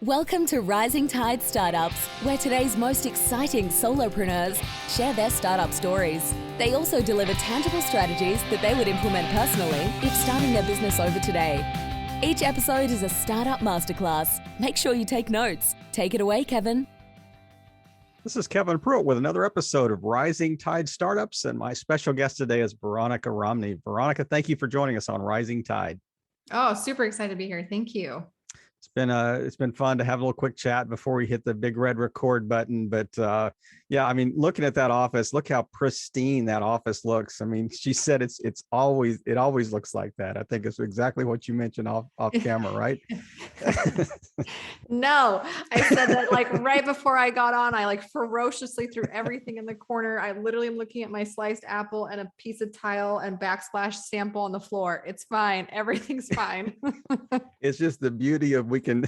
Welcome to Rising Tide Startups, where today's most exciting solopreneurs share their startup stories. They also deliver tangible strategies that they would implement personally if starting their business over today. Each episode is a startup masterclass. Make sure you take notes. Take it away, Kevin. This is Kevin Pruitt with another episode of Rising Tide Startups, and my special guest today is Veronica Romney. Veronica, thank you for joining us on Rising Tide. Oh, super excited to be here. Thank you. It's been fun to have a little quick chat before we hit the big red record button. But yeah, I mean, looking at that office, look how pristine that office looks. I mean, she said it always looks like that. I think it's exactly what you mentioned off camera, right? No, I said that like right before I got on. I like ferociously threw everything in the corner. I literally am looking at my sliced apple and a piece of tile and backsplash sample on the floor. It's fine. Everything's fine. It's just the beauty of we can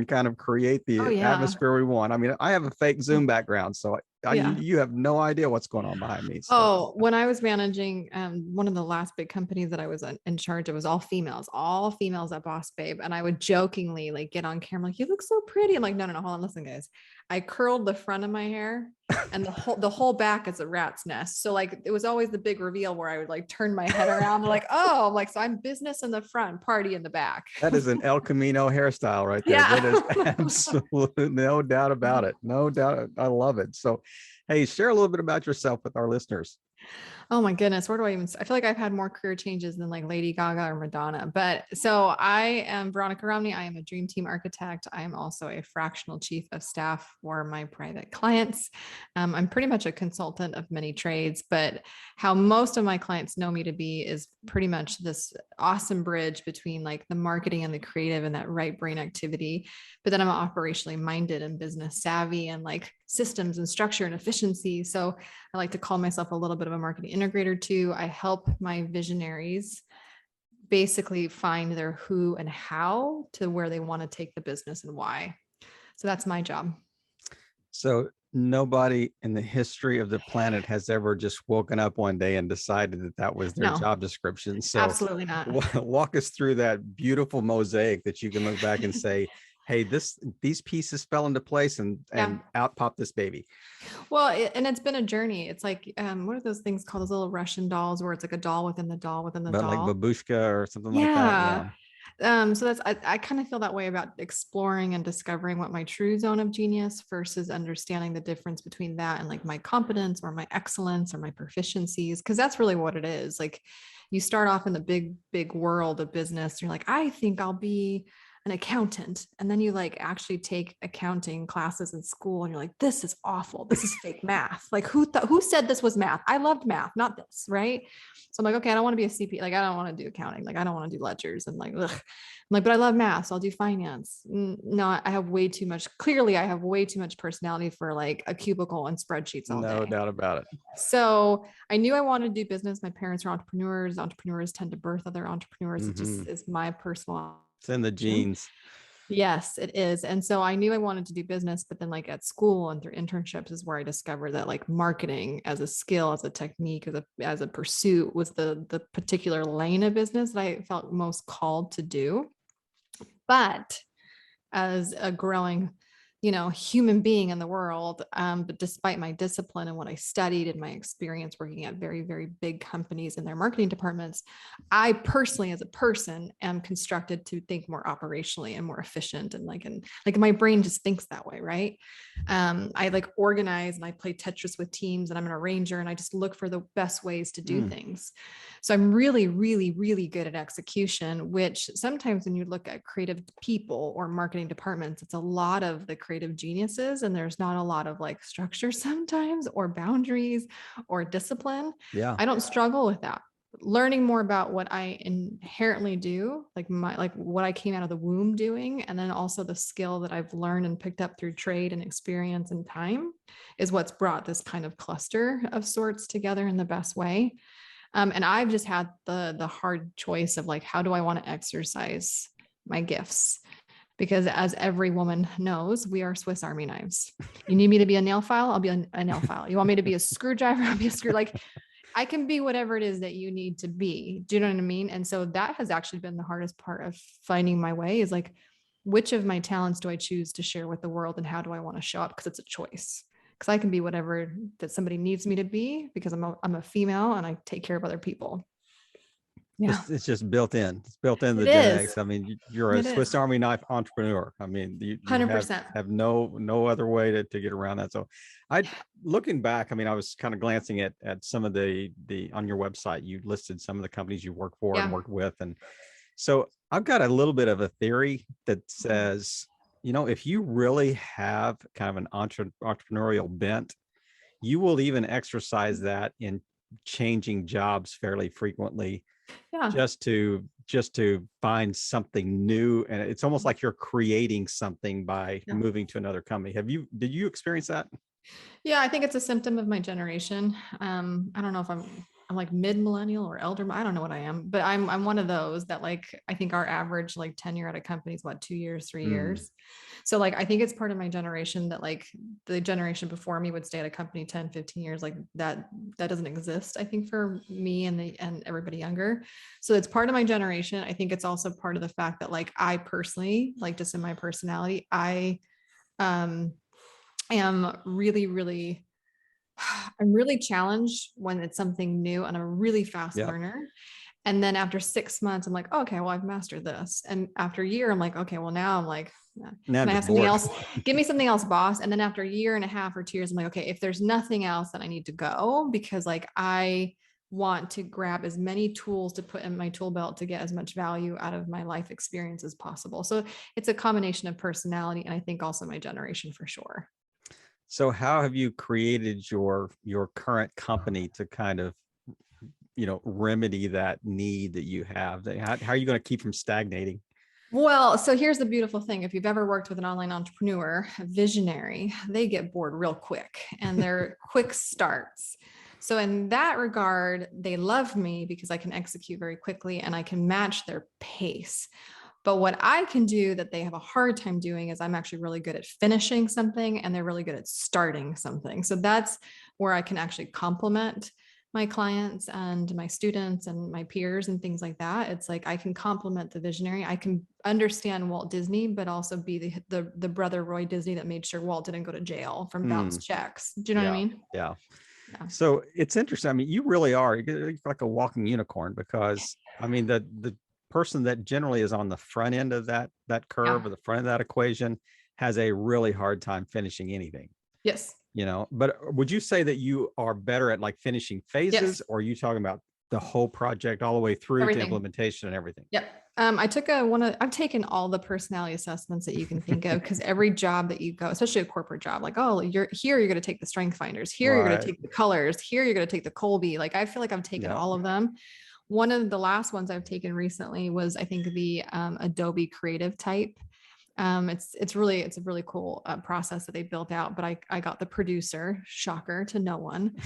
kind of create the atmosphere we want. I mean, I have a fake Zoom background, so you have no idea what's going on behind me. So. Oh, when I was managing one of the last big companies that I was in charge of, was all females at BossBabe. And I would jokingly like get on camera, like, you look so pretty. I'm like, no, hold on, listen, guys. I curled the front of my hair and the whole back is a rat's nest. So like, it was always the big reveal where I would like turn my head around. They're like, oh, like, so I'm business in the front, party in the back. That is an El Camino hairstyle right there. Yeah. That is absolutely no doubt about it. No doubt. I love it. So, hey, share a little bit about yourself with our listeners. Oh my goodness. Where do I feel like I've had more career changes than like Lady Gaga or Madonna. But so I am Veronica Romney. I am a dream team architect. I am also a fractional chief of staff for my private clients. I'm pretty much a consultant of many trades, but how most of my clients know me to be is pretty much this awesome bridge between like the marketing and the creative and that right brain activity. But then I'm operationally minded and business savvy and like systems and structure and efficiency. So I like to call myself a little bit of a marketing integrator too. I help my visionaries basically find their who and how to where they want to take the business and why. So that's my job. So nobody in the history of the planet has ever just woken up one day and decided that was their job description. So absolutely not. Walk us through that beautiful mosaic that you can look back and say, hey, these pieces fell into place and out popped this baby. Well, and it's been a journey. It's like, what are those things called? Those little Russian dolls where it's like a doll within the doll within the doll. Like babushka or something like that. Yeah. So I kind of feel that way about exploring and discovering what my true zone of genius versus understanding the difference between that and like my competence or my excellence or my proficiencies. Cause that's really what it is. Like you start off in the big world of business. You're like, I think I'll be an accountant. And then you like actually take accounting classes in school and you're like, this is awful. This is fake math. Like who said this was math? I loved math, not this. Right. So I'm like, okay, I don't want to be a CP. Like, I don't want to do accounting. Like, I don't want to do ledgers and like, ugh. I'm like, but I love math. So I'll do finance. No, I have way too much personality for like a cubicle and spreadsheets all day. No doubt about it. So I knew I wanted to do business. My parents are entrepreneurs. Entrepreneurs tend to birth other entrepreneurs. Mm-hmm. It just is my personal. It's in the genes. Yes, it is. And so I knew I wanted to do business, but then like at school and through internships is where I discovered that like marketing as a skill, as a technique, as a pursuit was the particular lane of business that I felt most called to do. But as a growing, human being in the world, but despite my discipline and what I studied and my experience working at very, very big companies in their marketing departments, I personally, as a person, am constructed to think more operationally and more efficient. And like my brain just thinks that way, right? I like organize and I play Tetris with teams and I'm an arranger and I just look for the best ways to do things. So I'm really, really, really good at execution, which sometimes when you look at creative people or marketing departments, it's a lot of the creative geniuses and there's not a lot of like structure sometimes or boundaries or discipline. Yeah. I don't struggle with that. Learning more about what I inherently do, like what I came out of the womb doing, and then also the skill that I've learned and picked up through trade and experience and time is what's brought this kind of cluster of sorts together in the best way. And I've just had the hard choice of like, how do I want to exercise my gifts? Because as every woman knows, we are Swiss Army knives. You need me to be a nail file? I'll be a nail file. You want me to be a screwdriver? I'll be a screw. Like I can be whatever it is that you need to be. Do you know what I mean? And so that has actually been the hardest part of finding my way is like, which of my talents do I choose to share with the world, and how do I want to show up? Because it's a choice. Because I can be whatever that somebody needs me to be, because I'm a female and I take care of other people. Yeah, it's just built in. It's built in the it Gen is. X. I mean, you're a It Swiss is. Army knife entrepreneur. I mean, you 100%. have no other way to get around that. So looking back, I mean, I was kind of glancing at some of the on your website, you listed some of the companies you work for and worked with. And so I've got a little bit of a theory that says, if you really have kind of an entrepreneurial bent, you will even exercise that in changing jobs fairly frequently, just to find something new. And it's almost like you're creating something by moving to another company. Did you experience that? Yeah, I think it's a symptom of my generation. I don't know if I'm like mid-millennial or elder. I don't know what I am, but I'm one of those that, like, I think our average like tenure at a company is 2 years, 3 years. So like, I think it's part of my generation that, like, the generation before me would stay at a company 10, 15 years. Like that doesn't exist, I think, for me and everybody younger. So it's part of my generation. I think it's also part of the fact that, like, I personally, like, just in my personality, I am really I'm really challenged when it's something new, and I'm a really fast learner. And then after 6 months, I'm like, okay, well, I've mastered this. And after a year, I'm like, okay, well, now I'm like, can I have something else? Give me something else, boss. And then after a year and a half or 2 years, I'm like, okay, if there's nothing else, then I need to go, because, like, I want to grab as many tools to put in my tool belt to get as much value out of my life experience as possible. So it's a combination of personality, and I think also my generation, for sure. So how have you created your current company to kind of, remedy that need that you have? How are you going to keep from stagnating? Well, so here's the beautiful thing. If you've ever worked with an online entrepreneur, a visionary, they get bored real quick, and they're quick starts. So in that regard, they love me because I can execute very quickly and I can match their pace. But what I can do that they have a hard time doing is I'm actually really good at finishing something, and they're really good at starting something. So that's where I can actually complement my clients and my students and my peers and things like that. It's like I can complement the visionary. I can understand Walt Disney, but also be the brother Roy Disney that made sure Walt didn't go to jail from bounced checks. Do you know what I mean? Yeah. So it's interesting. I mean, you really are like a walking unicorn, because I mean, the person that generally is on the front end of that curve or the front of that equation has a really hard time finishing anything. Yes. But would you say that you are better at, like, finishing phases, or are you talking about the whole project all the way through to implementation and everything? Yep. I've taken all the personality assessments that you can think of, because every job that you go, especially a corporate job, like, oh, you're going to take the strength finders, here you're going to take the colors, here you're going to take the Colby. Like, I feel like I've taken all of them. One of the last ones I've taken recently was, I think, the Adobe Creative type. It's a really cool process that they built out, but I got the producer, shocker to no one.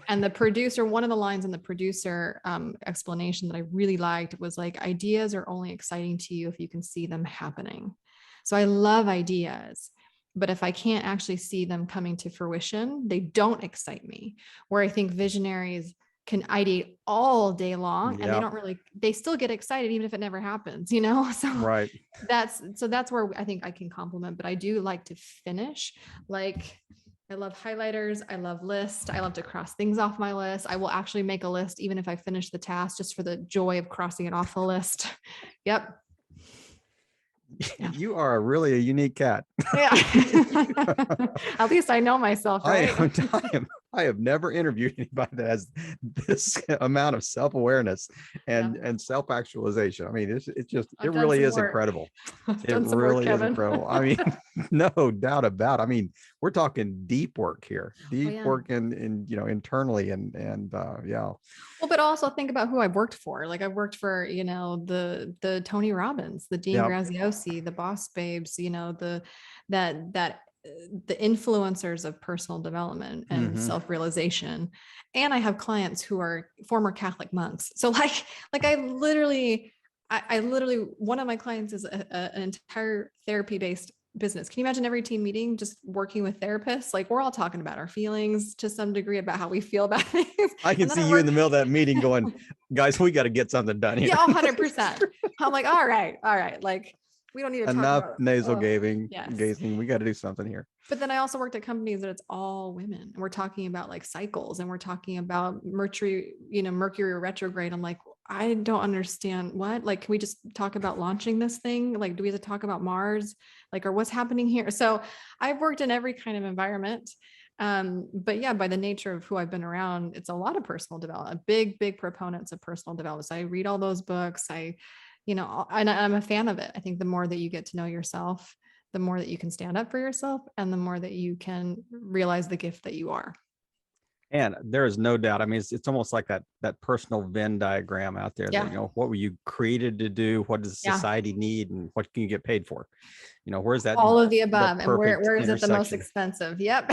And the producer, one of the lines in the producer explanation that I really liked was like, ideas are only exciting to you if you can see them happening. So I love ideas, but if I can't actually see them coming to fruition, they don't excite me. Where I think visionaries can ideate all day long, and they still get excited even if it never happens, So that's where I think I can complement, but I do like to finish. Like, I love highlighters. I love lists. I love to cross things off my list. I will actually make a list even if I finish the task, just for the joy of crossing it off the list. Yep. Yeah. You are really a unique cat. Yeah. At least I know myself, right? I have never interviewed anybody that has this amount of self-awareness and self-actualization. I mean, it really is incredible. It really is incredible. I mean, no doubt about it. I mean, we're talking deep work here, work in internally and yeah. Well, but also think about who I've worked for. Like, I've worked for, the Tony Robbins, the Dean Graziosi, the BossBabes, the influencers of personal development and self-realization. And I have clients who are former Catholic monks. So like I literally, one of my clients is an entire therapy-based business. Can you imagine every team meeting just working with therapists? Like, we're all talking about our feelings to some degree, about how we feel about things. I can see you in the middle of that meeting going, guys, we got to get something done here. Yeah, 100%. I'm like, all right. Like, We don't need to talk Enough about nasal gazing. yes. Gazing. We got to do something here. But then I also worked at companies that it's all women. And we're talking about like cycles, and we're talking about Mercury retrograde. I'm like, I don't understand what, like, can we just talk about launching this thing? Like, do we have to talk about Mars? Like, or what's happening here? So I've worked in every kind of environment. But yeah, by the nature of who I've been around, it's a lot of personal development, big proponents of personal development. So I read all those books. And I'm a fan of it. I think the more that you get to know yourself, the more that you can stand up for yourself, and the more that you can realize the gift that you are. And there is no doubt. I mean, it's almost like that personal Venn diagram out there. Yeah. That, what were you created to do? What does society need? And what can you get paid for? Where's that? All of the above. And where is it the most intersection? expensive? Yep.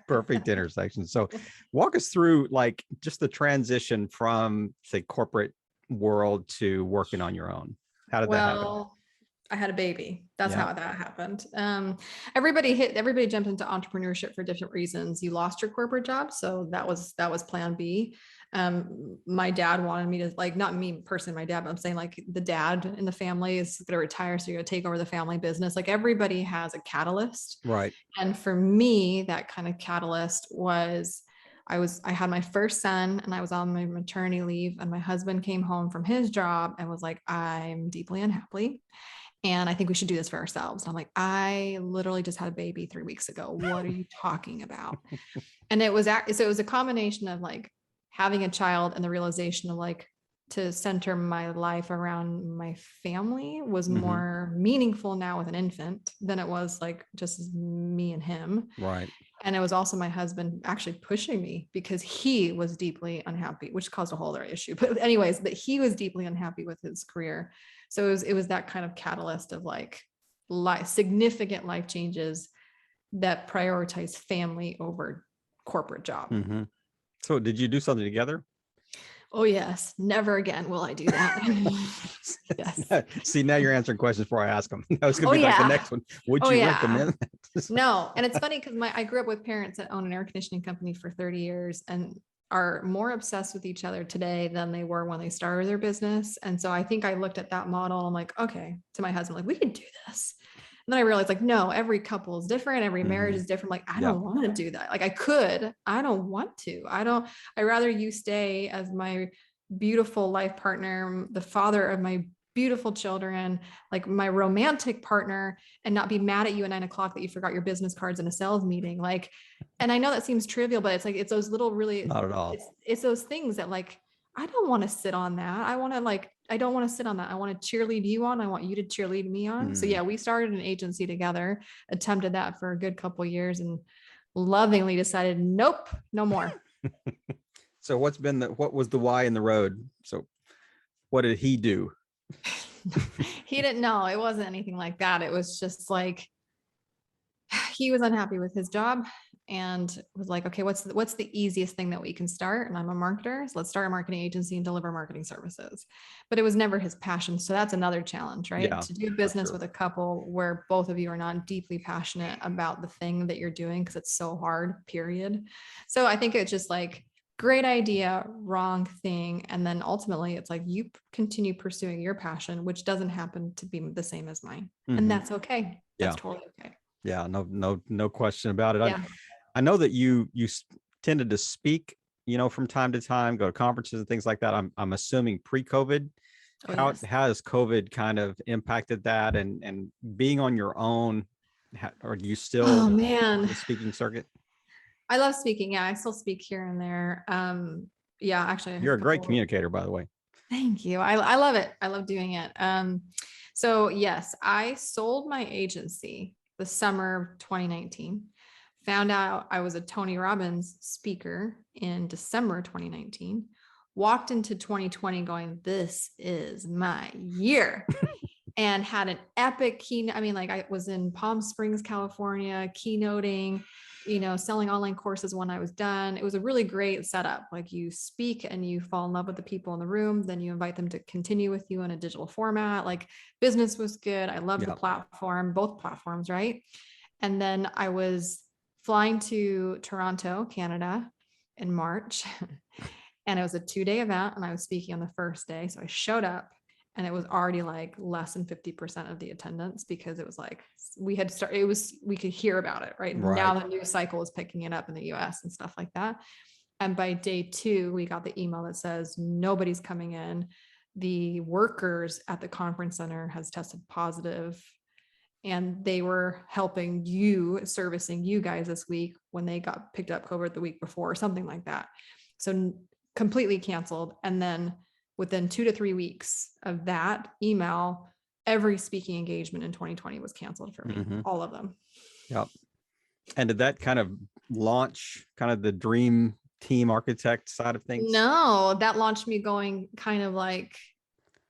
Perfect intersection. So walk us through like just the transition from, say, corporate world to working on your own. How did that happen? I had a baby. That's how that happened. Everybody jumped into entrepreneurship for different reasons. You lost your corporate job. So that was plan B. My dad wanted me to, like, not me personally, my dad, but I'm saying like the dad in the family is going to retire. So you're going to take over the family business. Like everybody has a catalyst. Right. And for me, that kind of catalyst was, I had my first son and I was on my maternity leave, and my husband came home from his job and was like, I'm deeply unhappy, and I think we should do this for ourselves. And I'm like, I literally just had a baby 3 weeks ago. What are you talking about? And it was a combination of like having a child and the realization of like, to center my life around my family was more meaningful now with an infant than it was like just me and him. Right. And it was also my husband actually pushing me because he was deeply unhappy, which caused a whole other issue. But anyways, but he was deeply unhappy with his career. So it was that kind of catalyst of like significant life changes that prioritize family over corporate job. Mm-hmm. So did you do something together? Oh yes. Never again will I do that. Yes. See, now you're answering questions before I ask them. That was going to be like the next one. Would you recommend that? No. And it's funny because I grew up with parents that own an air conditioning company for 30 years and are more obsessed with each other today than they were when they started their business. And so I think I looked at that model and I'm like, okay, to my husband, like, we could do this. And then I realized like, no, every couple is different. Every marriage is different. Like, I don't want to do that. Like I don't want to, I'd rather you stay as my beautiful life partner, the father of my beautiful children, like my romantic partner, and not be mad at you at 9 o'clock that you forgot your business cards in a sales meeting. Like, and I know that seems trivial, but it's like, it's those little, really, not at all. It's those things that like, I don't want to sit on that. I don't want to sit on that. I want to cheerlead you on. I want you to cheerlead me on. So yeah, we started an agency together, attempted that for a good couple of years, and lovingly decided, nope, no more. So what was the why in the road? So what did he do? He didn't know. It wasn't anything like that. It was just like, he was unhappy with his job and was like, okay, what's the easiest thing that we can start? And I'm a marketer. So let's start a marketing agency and deliver marketing services. But it was never his passion. So that's another challenge, right? Yeah, to do business with a couple where both of you are not deeply passionate about the thing that you're doing, because it's so hard, period. So I think it's just like, great idea, wrong thing. And then ultimately it's like, you continue pursuing your passion, which doesn't happen to be the same as mine. And that's okay. That's totally okay. Yeah, no question about it. Yeah. I know that you tended to speak, from time to time, go to conferences and things like that. I'm assuming pre-COVID. How has COVID kind of impacted that, and being on your own? Are you still on the speaking circuit? I love speaking. Yeah, I still speak here and there. Yeah, actually, you're a great communicator, by the way. Thank you. I love it. I love doing it. So yes, I sold my agency the summer of 2019. Found out I was a Tony Robbins speaker in December 2019. Walked into 2020 going, this is my year. And had an epic keynote. I mean, like, I was in Palm Springs, California, keynoting, selling online courses when I was done. It was a really great setup. Like, you speak and you fall in love with the people in the room. Then you invite them to continue with you in a digital format. Like, business was good. I loved the platform, both platforms. Right. And then I was flying to Toronto, Canada in March. And it was a 2-day event, and I was speaking on the first day. So I showed up and it was already like less than 50% of the attendance, because it was like, we had started, we could hear about it, right? Right. Now the news cycle is picking it up in the US and stuff like that. And by day 2, we got the email that says nobody's coming in. The workers at the conference center has tested positive, and they were helping you, servicing you guys this week when they got picked up COVID the week before or something like that. So completely canceled. And then within 2 to 3 weeks of that email, every speaking engagement in 2020 was canceled for me, all of them. Yep. And did that kind of launch kind of the dream team architect side of things? No, that launched me going kind of like,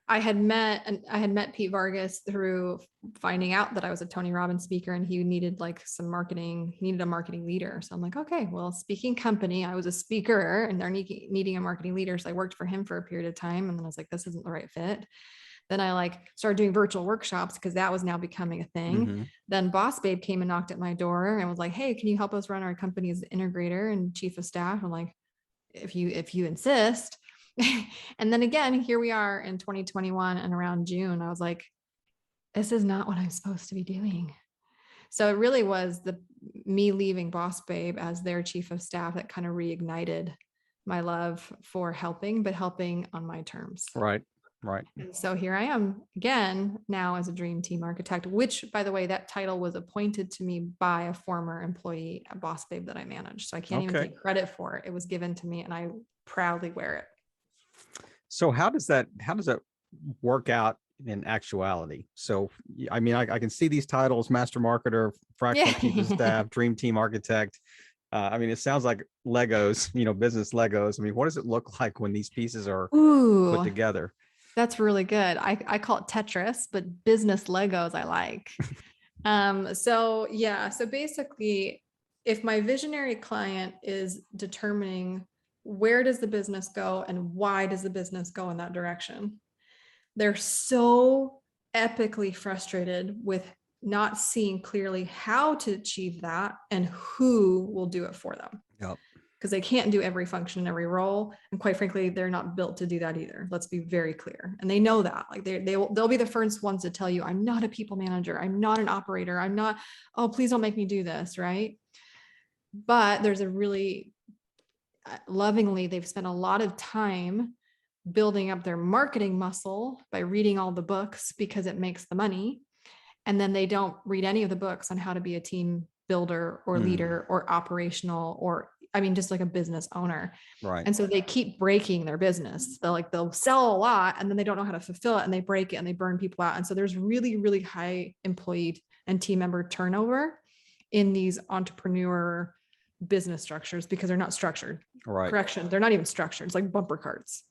I had met Pete Vargas through finding out that I was a Tony Robbins speaker, and he needed like some marketing, he needed a marketing leader. So I'm like, okay, well, speaking company, I was a speaker and they're needing a marketing leader. So I worked for him for a period of time. And then I was like, this isn't the right fit. Then I like started doing virtual workshops because that was now becoming a thing. Then BossBabe came and knocked at my door and was like, hey, can you help us run our company as integrator and chief of staff? I'm like, if you insist. And then again, here we are in 2021, and around June, I was like, this is not what I'm supposed to be doing. So it really was me leaving BossBabe as their chief of staff that kind of reignited my love for helping, but helping on my terms. Right. And so here I am again now as a dream team architect, which, by the way, that title was appointed to me by a former employee at BossBabe that I managed. So I can't even take credit for it. It was given to me and I proudly wear it. So how does that work out in actuality? So, I mean, I can see these titles: master marketer, fractional chief of staff, dream team architect. I mean, it sounds like Legos, business Legos. I mean, what does it look like when these pieces are put together? That's really good. I call it Tetris, but business Legos I like. So basically, if my visionary client is determining where does the business go and why does the business go in that direction, they're so epically frustrated with not seeing clearly how to achieve that and who will do it for them. Yep. Because they can't do every function in every role. And quite frankly, they're not built to do that either. Let's be very clear. And they know that. Like they'll be the first ones to tell you, I'm not a people manager. I'm not an operator. I'm not, oh, please don't make me do this, right? But there's a really lovingly, they've spent a lot of time building up their marketing muscle by reading all the books because it makes the money. And then they don't read any of the books on how to be a team builder or leader or operational, or just like a business owner. Right. And so they keep breaking their business. They'll sell a lot and then they don't know how to fulfill it, and they break it and they burn people out. And so there's really, really high employee and team member turnover in these entrepreneur business structures because they're not structured. Right. Correction. They're not even structured. It's like bumper carts.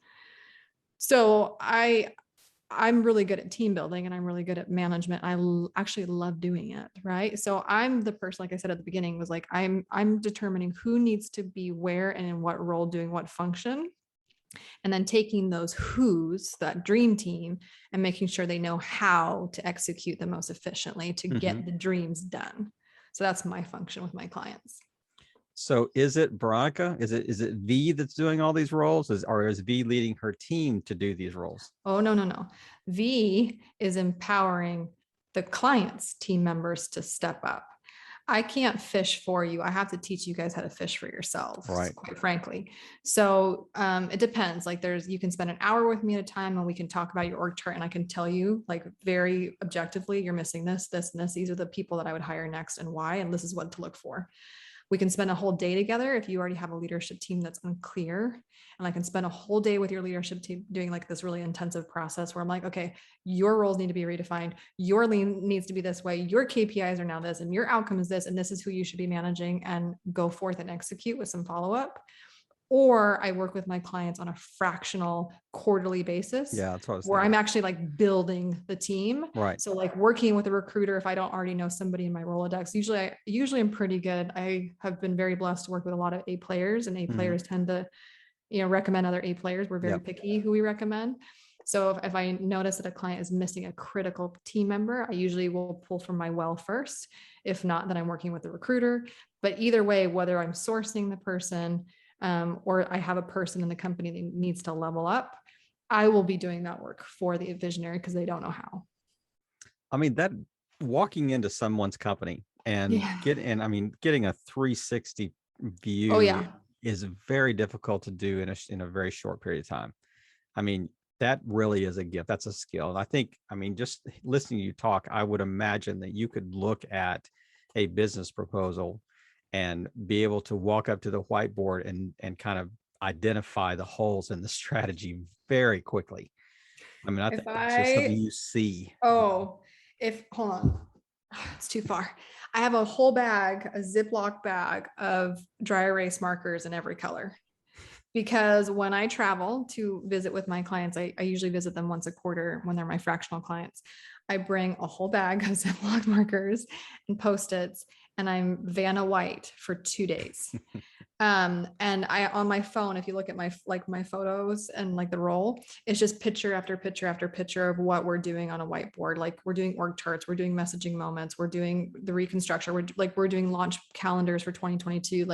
So I'm really good at team building and I'm really good at management. I actually love doing it. Right. So I'm the person, like I said at the beginning, was like, I'm determining who needs to be where and in what role doing what function. And then taking those who's, that dream team, and making sure they know how to execute the most efficiently to get the dreams done. So that's my function with my clients. So is it Veronica? Is it V that's doing all these roles? Or is V leading her team to do these roles? Oh, no. V is empowering the client's team members to step up. I can't fish for you. I have to teach you guys how to fish for yourselves, right, quite frankly. So it depends. Like you can spend an hour with me at a time and we can talk about your org chart and I can tell you like very objectively, you're missing this, this, and this. These are the people that I would hire next and why, and this is what to look for. We can spend a whole day together if you already have a leadership team that's unclear. And I can spend a whole day with your leadership team doing like this really intensive process where I'm like, okay, your roles need to be redefined. Your lean needs to be this way. Your KPIs are now this, and your outcome is this, and this is who you should be managing, and go forth and execute with some follow-up. Or I work with my clients on a fractional quarterly basis. Yeah, that's what I was where thinking. I'm actually like building the team. Right. So like working with a recruiter, if I don't already know somebody in my Rolodex, usually I'm pretty good. I have been very blessed to work with a lot of A players, and A players tend to, recommend other A players. We're very picky who we recommend. So if I notice that a client is missing a critical team member, I usually will pull from my well first. If not, then I'm working with the recruiter. But either way, whether I'm sourcing the person, or I have a person in the company that needs to level up, I will be doing that work for the visionary because they don't know how. I mean, that walking into someone's company and getting a 360 view Oh yeah. is very difficult to do in a very short period of time. I mean, that really is a gift. That's a skill. And I think, I mean, just listening to you talk, I would imagine that you could look at a business proposal and be able to walk up to the whiteboard and kind of identify the holes in the strategy very quickly. I mean, I think that's just something you see. Hold on, it's too far. I have a whole bag, a Ziploc bag of dry erase markers in every color. Because when I travel to visit with my clients, I usually visit them once a quarter when they're my fractional clients. I bring a whole bag of Ziploc markers and Post-its, and I'm Vanna White for 2 days. And I, on my phone, if you look at my photos and like the roll, it's just picture after picture after picture of what we're doing on a whiteboard. Like we're doing org charts, we're doing messaging moments, we're doing the reconstruction, we're doing launch calendars for 2022.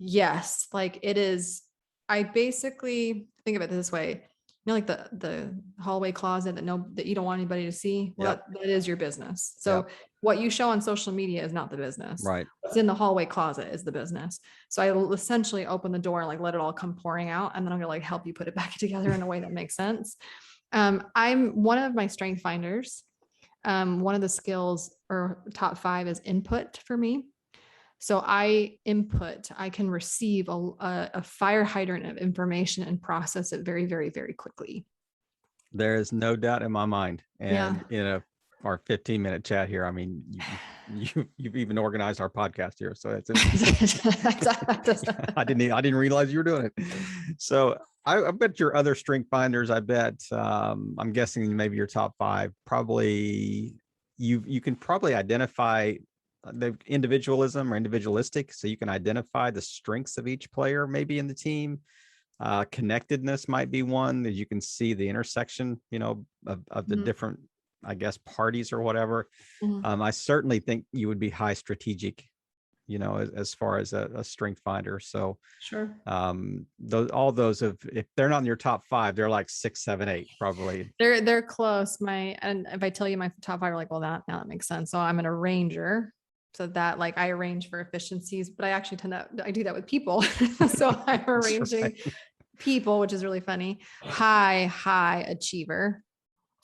Yes, like it is. I basically think of it this way, like the hallway closet that you don't want anybody to see. Well, that is your business. So what you show on social media is not the business. Right. What's in the hallway closet is the business. So I will essentially open the door and like let it all come pouring out, and then I'm gonna like help you put it back together in a way that makes sense. I'm one of my strength finders. One of the skills or top 5 is input for me. So I can receive a fire hydrant of information and process it very, very, very quickly. There is no doubt in my mind. And in our 15-minute chat here, I mean, you've even organized our podcast here. So that's I didn't realize you were doing it. So I bet your other strength finders, I'm guessing maybe your top 5, probably you can probably identify the individualism or individualistic. So you can identify the strengths of each player, maybe in the team. Connectedness might be one that you can see the intersection, of the different, I guess, parties or whatever. I certainly think you would be high strategic, as far as a strength finder. So sure. All those if they're not in your top 5, they're like 6, 7, 8, probably. They're close. And if I tell you my top 5, are like, well, that makes sense. So I'm an arranger. So that like I arrange for efficiencies, but I actually I do that with people. So I'm arranging people, which is really funny. High achiever.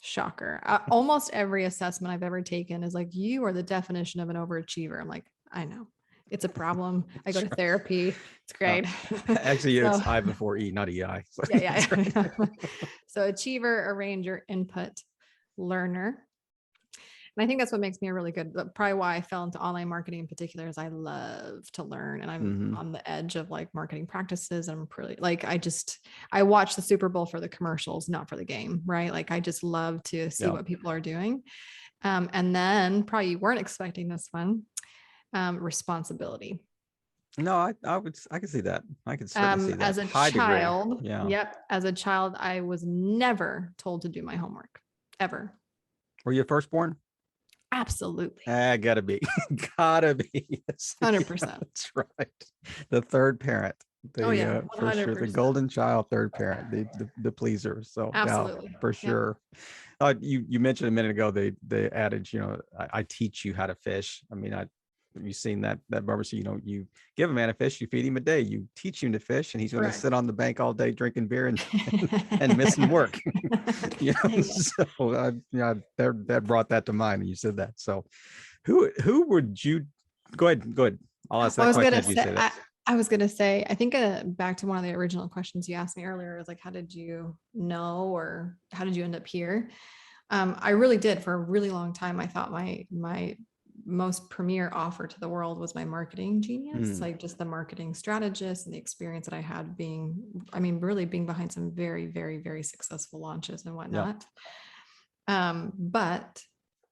Shocker. Almost every assessment I've ever taken is like, you are the definition of an overachiever. I'm like, I know. It's a problem. I go to therapy. It's great. Actually, it's I before E, not EI. So. Yeah. So achiever, arranger, input, learner. And I think that's what makes me a really good, probably why I fell into online marketing in particular, is I love to learn, and I'm on the edge of like marketing practices. I'm pretty like, I watch the Super Bowl for the commercials, not for the game, right? Like I just love to see what people are doing. And then probably you weren't expecting this one, responsibility. No, I could see that. I could certainly see that. As a child, as a child, I was never told to do my homework, ever. Were you firstborn? Absolutely. Gotta be. 100%. That's right. The third parent. For sure. The golden child, third parent, the pleaser. So absolutely, for sure. You mentioned a minute ago the adage, I teach you how to fish. I mean, you've seen that Barbara, so you give a man a fish, you feed him a day, you teach him to fish, and he's going to sit on the bank all day drinking beer and missing work. So that brought that to mind when you said that. So who would you go ahead? I'll ask that question as you say that. I was going to say, I think back to one of the original questions you asked me earlier, is like, how did you know, or how did you end up here? I really did. For a really long time, I thought my most premier offer to the world was my marketing genius, like just the marketing strategist and the experience that I had really being behind some very, very, very successful launches and whatnot. But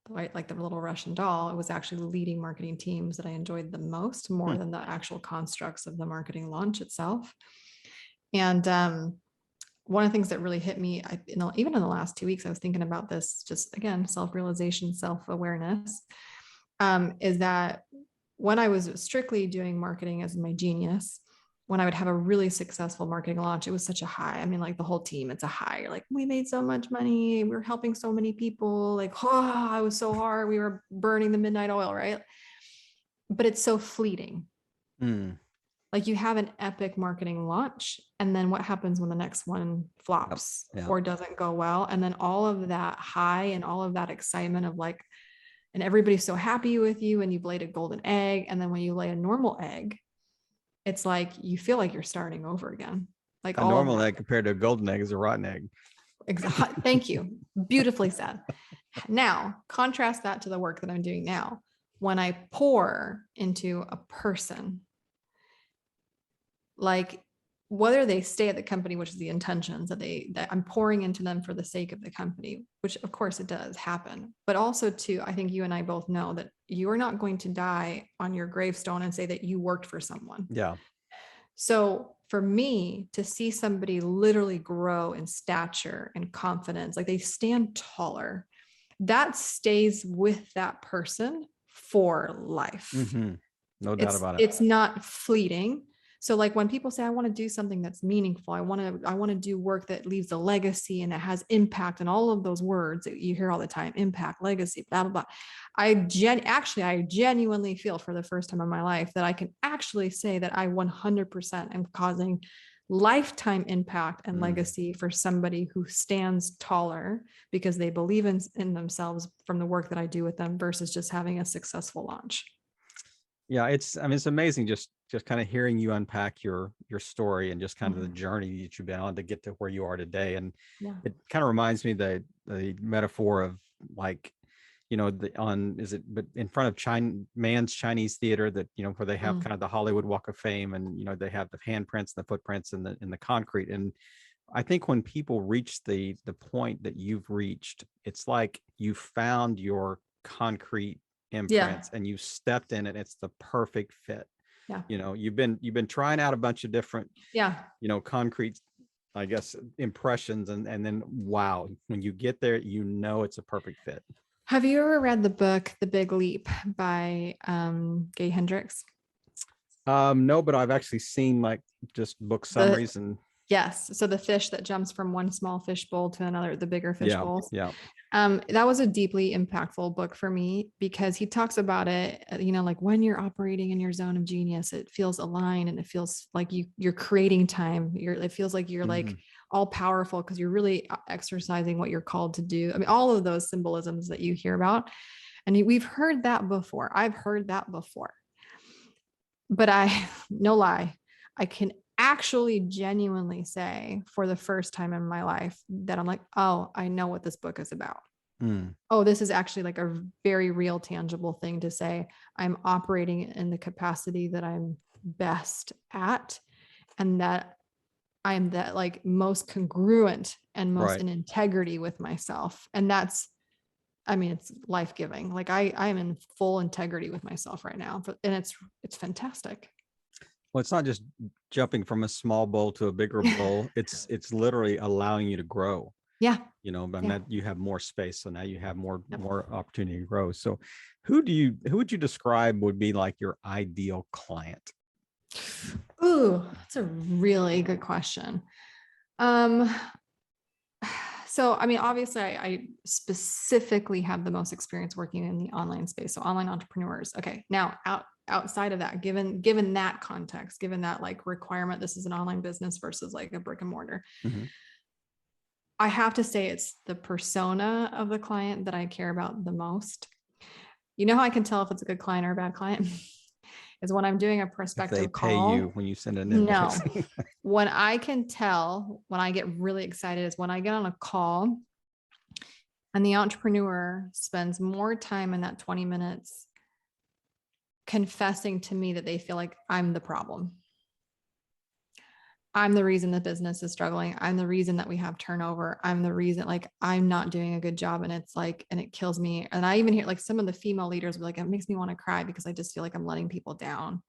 like the little Russian doll, it was actually leading marketing teams that I enjoyed the most, more than the actual constructs of the marketing launch itself. And one of the things that really hit me, even in the last 2 weeks, I was thinking about this, just again, self-realization, self-awareness, is that when I was strictly doing marketing as my genius, when I would have a really successful marketing launch, it was such a high. I mean, like the whole team, it's a high. You're like, we made so much money. We're helping so many people. Like, oh, I was so hard. We were burning the midnight oil, right? But it's so fleeting. Like you have an epic marketing launch, and then what happens when the next one flops or doesn't go well? And then all of that high and all of that excitement of like, and everybody's so happy with you and you've laid a golden egg. And then when you lay a normal egg, it's like, you feel like you're starting over again. Like a normal egg compared to a golden egg is a rotten egg. Exactly. Thank you. Beautifully said. Now, contrast that to the work that I'm doing now. When I pour into a person, like whether they stay at the company, which is the intentions that I'm pouring into them for the sake of the company, which of course it does happen, but also too, I think you and I both know that you are not going to die on your gravestone and say that you worked for someone. Yeah. So for me to see somebody literally grow in stature and confidence, like they stand taller, that stays with that person for life. No doubt about it. It's not fleeting. So like when people say, I want to do something that's meaningful, I want to do work that leaves a legacy and that has impact, and all of those words that you hear all the time, impact, legacy, blah, blah, blah. I genuinely feel for the first time in my life that I can actually say that I 100% am causing lifetime impact and legacy for somebody who stands taller because they believe in themselves from the work that I do with them versus just having a successful launch. Yeah, it's amazing just kind of hearing you unpack your story and just kind of the journey that you've been on to get to where you are today. And it kind of reminds me the metaphor of like, but in front of Mann's Chinese theater that, where they have kind of the Hollywood Walk of Fame, and, they have the handprints, the footprints in the concrete. And I think when people reach the point that you've reached, it's like you found your concrete imprints and you stepped in it. It's the perfect fit. You've been trying out a bunch of different concrete, I guess, impressions, and then wow, when you get there, it's a perfect fit. Have you ever read the book The Big Leap by Gay Hendricks? No, but I've actually seen like just book summaries and yes. So the fish that jumps from one small fish bowl to another, the bigger fish bowls. Yeah. That was a deeply impactful book for me because he talks about it, like when you're operating in your zone of genius, it feels aligned and it feels like you're creating time. It feels like you're like all powerful because you're really exercising what you're called to do. I mean, all of those symbolisms that you hear about, and we've heard that before. I've heard that before, but no lie, I can actually genuinely say for the first time in my life that I'm like, oh, I know what this book is about. Oh, this is actually like a very real, tangible thing to say. I'm operating in the capacity that I'm best at, and that I'm that like most congruent and most in integrity with myself. And that's, it's life-giving. Like I am in full integrity with myself right now, and it's fantastic. Well, it's not just jumping from a small bowl to a bigger bowl. It's literally allowing you to grow. Yeah. That you have more space. So now you have more opportunity to grow. So who would you describe would be like your ideal client? Ooh, that's a really good question. So, obviously I specifically have the most experience working in the online space. So online entrepreneurs. Okay. Now outside of that, given that context, given that like requirement, this is an online business versus like a brick and mortar. I have to say it's the persona of the client that I care about the most. You know how I can tell if it's a good client or a bad client? Is when I'm doing a prospective call. They pay you when you send an invoice. No. When I can tell, when I get really excited is when I get on a call and the entrepreneur spends more time in that 20 minutes confessing to me that they feel like I'm the problem. I'm the reason the business is struggling. I'm the reason that we have turnover. I'm the reason, like, I'm not doing a good job. And it's like, and it kills me. And I even hear like some of the female leaders were like, it makes me want to cry because I just feel like I'm letting people down.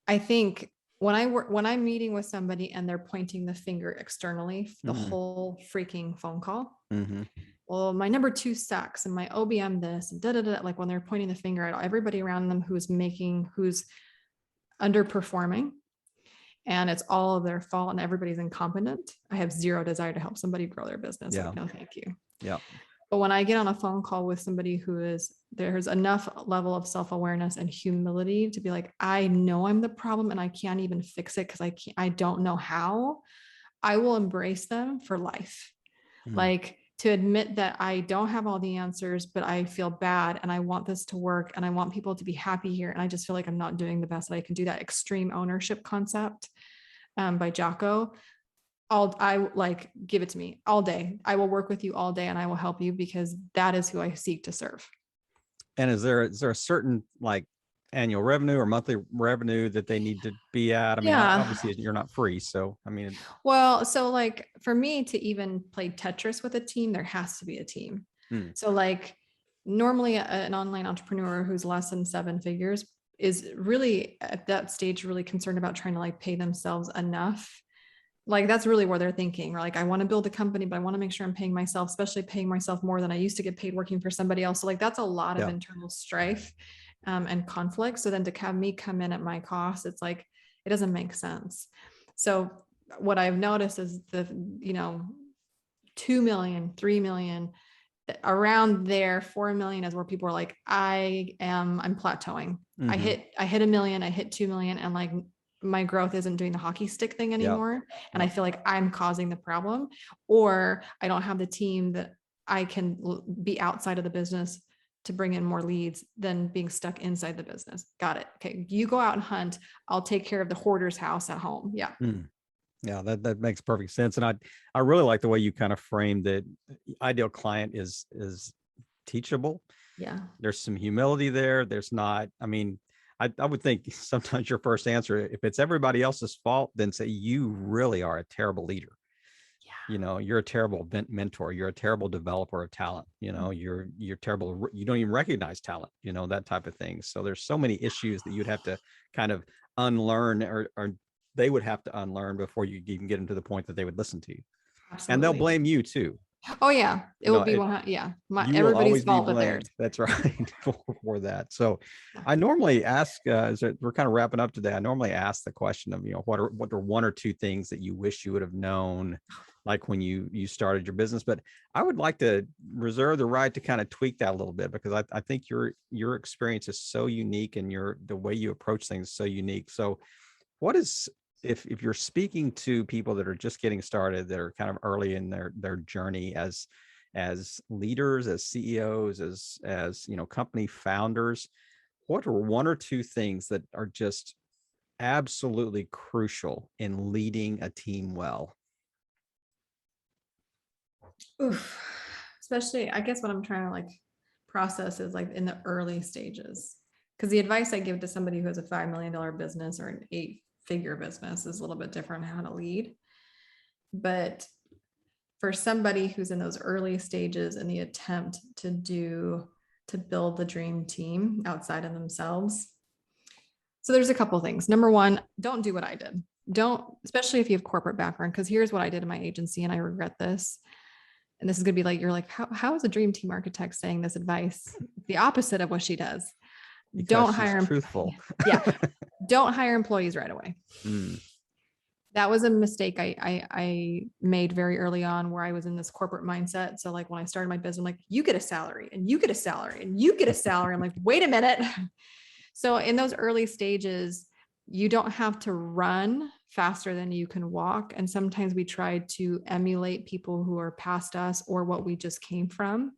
I think when I'm meeting with somebody and they're pointing the finger externally, the whole freaking phone call, well, my number 2 sucks and my OBM this and like when they're pointing the finger at everybody around them who's underperforming, and it's all of their fault and everybody's incompetent, I have zero desire to help somebody grow their business. Yeah. Like, no, thank you. Yeah. But when I get on a phone call with somebody there's enough level of self-awareness and humility to be like, I know I'm the problem and I can't even fix it because I don't know how, I will embrace them for life. Like, to admit that I don't have all the answers, but I feel bad and I want this to work and I want people to be happy here. And I just feel like I'm not doing the best that I can do. That extreme ownership concept by Jocko. I like, give it to me all day. I will work with you all day and I will help you because that is who I seek to serve. And is there a certain like annual revenue or monthly revenue that they need to be at? I mean, obviously you're not free. So, I mean, well, so like for me to even play Tetris with a team, there has to be a team. So like normally an online entrepreneur who's less than 7 figures is really at that stage, really concerned about trying to like pay themselves enough. Like that's really where they're thinking, or like, I want to build a company, but I want to make sure I'm paying myself, especially paying myself more than I used to get paid working for somebody else. So like, that's a lot of internal strife and conflict. So then to have me come in at my cost, it's like, it doesn't make sense. So what I've noticed is 2 million, 3 million, around there, 4 million is where people are like, I'm plateauing. I hit 1 million, I hit 2 million. And like, my growth isn't doing the hockey stick thing anymore. And I feel like I'm causing the problem, or I don't have the team that I can be outside of the business to bring in more leads than being stuck inside the business. Got it. Okay. You go out and hunt. I'll take care of the hoarder's house at home. Yeah. Yeah, that makes perfect sense. And I really like the way you kind of framed that ideal client is teachable. Yeah. There's some humility there. There's not, I mean, I would think sometimes your first answer, if it's everybody else's fault, then say you really are a terrible leader. Yeah. You're a terrible mentor. You're a terrible developer of talent. You're terrible. You don't even recognize talent, that type of thing. So there's so many issues that you'd have to kind of unlearn or they would have to unlearn before you even get them to the point that they would listen to you. Absolutely. And they'll blame you too. Oh yeah. It will be everybody's fault but theirs. That's right. for that. So I normally ask, as we're kind of wrapping up today, I normally ask the question of, what are 1 or 2 things that you wish you would have known, like when you started your business. But I would like to reserve the right to kind of tweak that a little bit, because I think your experience is so unique and the way you approach things is so unique. So what is, if you're speaking to people that are just getting started, that are kind of early in their journey as leaders, as CEOs, as company founders, what are 1 or 2 things that are just absolutely crucial in leading a team well? Oof. Especially, I guess what I'm trying to like process is like in the early stages, because the advice I give to somebody who has a $5 million business or an 8-figure business is a little bit different how to lead. But for somebody who's in those early stages in the attempt to build the dream team outside of themselves. So there's a couple of things. Number 1, don't do what I did. Especially if you have corporate background, because here's what I did in my agency and I regret this. And this is going to be like, you're like, how is a dream team architect saying this advice? The opposite of what she does. Because don't hire truthful. Yeah. Don't hire employees right away. That was a mistake I made very early on, where I was in this corporate mindset. So like when I started my business, I'm like, you get a salary and you get a salary and you get a salary. I'm like, wait a minute. So in those early stages, you don't have to run faster than you can walk. And sometimes we try to emulate people who are past us or what we just came from.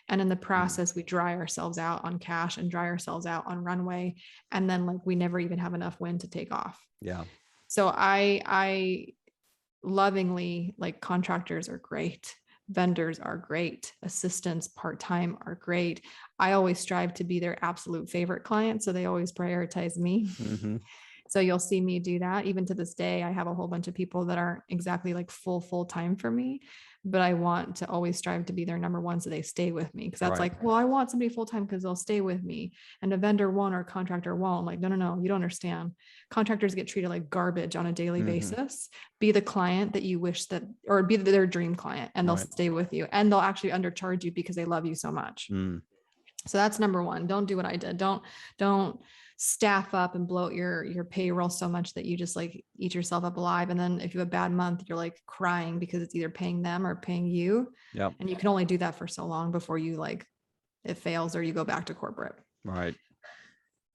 And in the process, we dry ourselves out on cash and dry ourselves out on runway. And then like, we never even have enough wind to take off. Yeah. So I lovingly, like, contractors are great. Vendors are great. Assistants part-time are great. I always strive to be their absolute favorite client. So they always prioritize me. So you'll see me do that. Even to this day, I have a whole bunch of people that aren't exactly like full time for me, but I want to always strive to be their number 1 so they stay with me. Because that's like, well, I want somebody full-time because they'll stay with me, and a vendor won't or a contractor won't. Like, no, you don't understand. Contractors get treated like garbage on a daily basis. Be the client that you wish that, or be their dream client, and they'll stay with you, and they'll actually undercharge you because they love you so much. So that's number one. Don't do what I did. Don't staff up and bloat your payroll so much that you just like eat yourself up alive. And then if you have a bad month, you're like crying because it's either paying them or paying you. Yep. And you can only do that for so long before you like it fails or you go back to corporate. Right.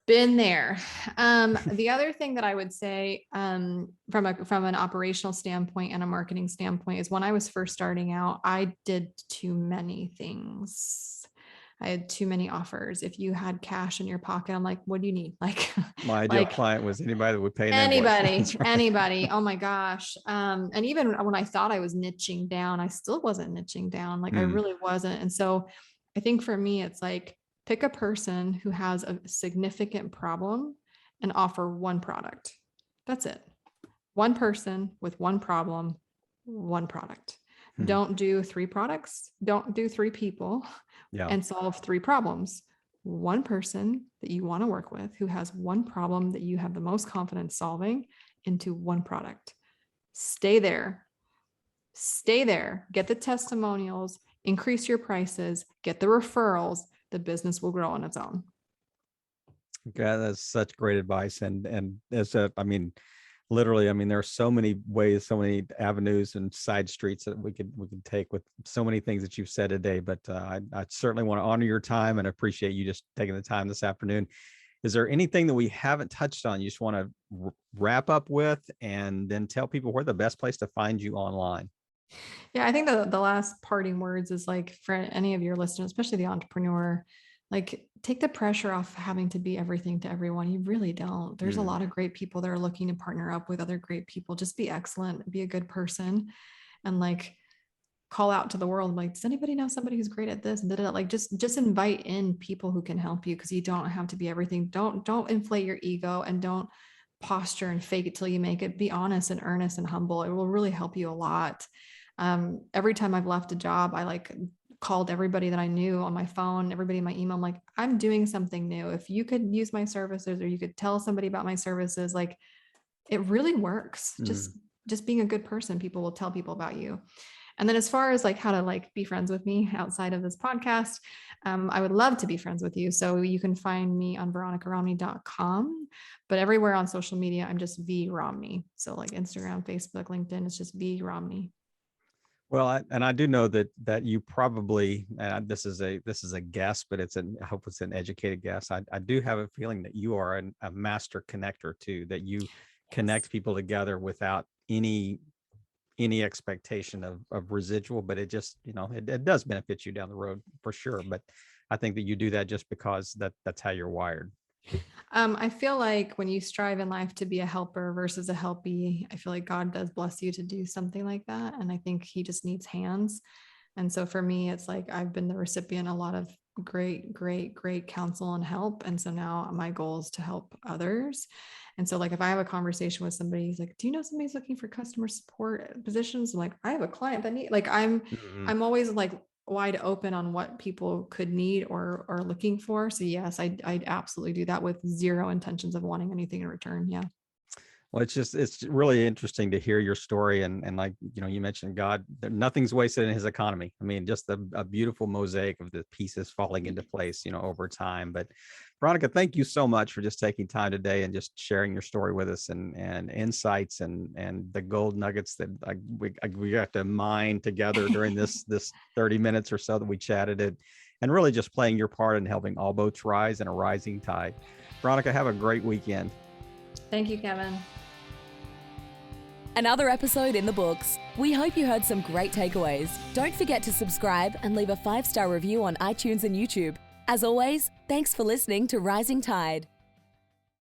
Been there. The other thing that I would say from an operational standpoint and a marketing standpoint is when I was first starting out, I did too many things. I had too many offers. If you had cash in your pocket, I'm like, what do you need? Like my ideal client was anybody that would pay anybody. Oh my gosh. And even when I thought I was niching down, I still wasn't niching down. Like I really wasn't. And so I think for me, it's like, pick a person who has a significant problem and offer one product. That's it. One person with one problem, one product. Don't do 3 products. Don't do 3 people and solve 3 problems. One person that you want to work with who has one problem that you have the most confidence solving into one product. Stay there. Get the testimonials, increase your prices, get the referrals. The business will grow on its own. Okay, that's such great advice. And as literally, there are so many ways, so many avenues and side streets that we could take with so many things that you've said today. But I certainly want to honor your time and appreciate you just taking the time this afternoon. Is there anything that we haven't touched on you just want to wrap up with, and then tell people where the best place to find you online? Yeah, I think the last parting words is like for any of your listeners, especially the entrepreneur, like take the pressure off having to be everything to everyone. You really don't. There's a lot of great people that are looking to partner up with other great people. Just be excellent, be a good person, and like call out to the world. Like, does anybody know somebody who's great at this? And like, just invite in people who can help you, because you don't have to be everything. Don't inflate your ego, and don't posture and fake it till you make it. Be honest and earnest and humble. It will really help you a lot. Every time I've left a job, I like called everybody that I knew on my phone, everybody in my email. I'm like, I'm doing something new. If you could use my services, or you could tell somebody about my services, like it really works. Just being a good person, people will tell people about you. And then as far as like how to like be friends with me outside of this podcast, I would love to be friends with you. So you can find me on veronicaromney.com, but everywhere on social media, I'm just V Romney. So like Instagram, Facebook, LinkedIn, it's just V Romney. Well, I do know that you probably, and this is a guess, but I hope it's an educated guess. I do have a feeling that you are a master connector too, that you connect people together without any expectation of residual, but it just, it does benefit you down the road for sure. But I think that you do that just because that's how you're wired. I feel like when you strive in life to be a helper versus a helpee, I feel like God does bless you to do something like that. And I think he just needs hands. And so for me, it's like, I've been the recipient of a lot of great counsel and help. And so now my goal is to help others. And so like, if I have a conversation with somebody, he's like, do you know somebody's looking for customer support positions? I'm like, I have a client that need, like, I'm always like wide open on what people could need or are looking for. So yes, I'd absolutely do that with zero intentions of wanting anything in return. Yeah. Well, it's really interesting to hear your story. And like, you mentioned God, nothing's wasted in his economy. Just a beautiful mosaic of the pieces falling into place, over time. But Veronica, thank you so much for just taking time today and just sharing your story with us, and insights and the gold nuggets that we got to mine together during this 30 minutes or so that we chatted it, and really just playing your part in helping all boats rise in a rising tide. Veronica, have a great weekend. Thank you, Kevin. Another episode in the books. We hope you heard some great takeaways. Don't forget to subscribe and leave a 5-star review on iTunes and YouTube. As always, thanks for listening to Rising Tide.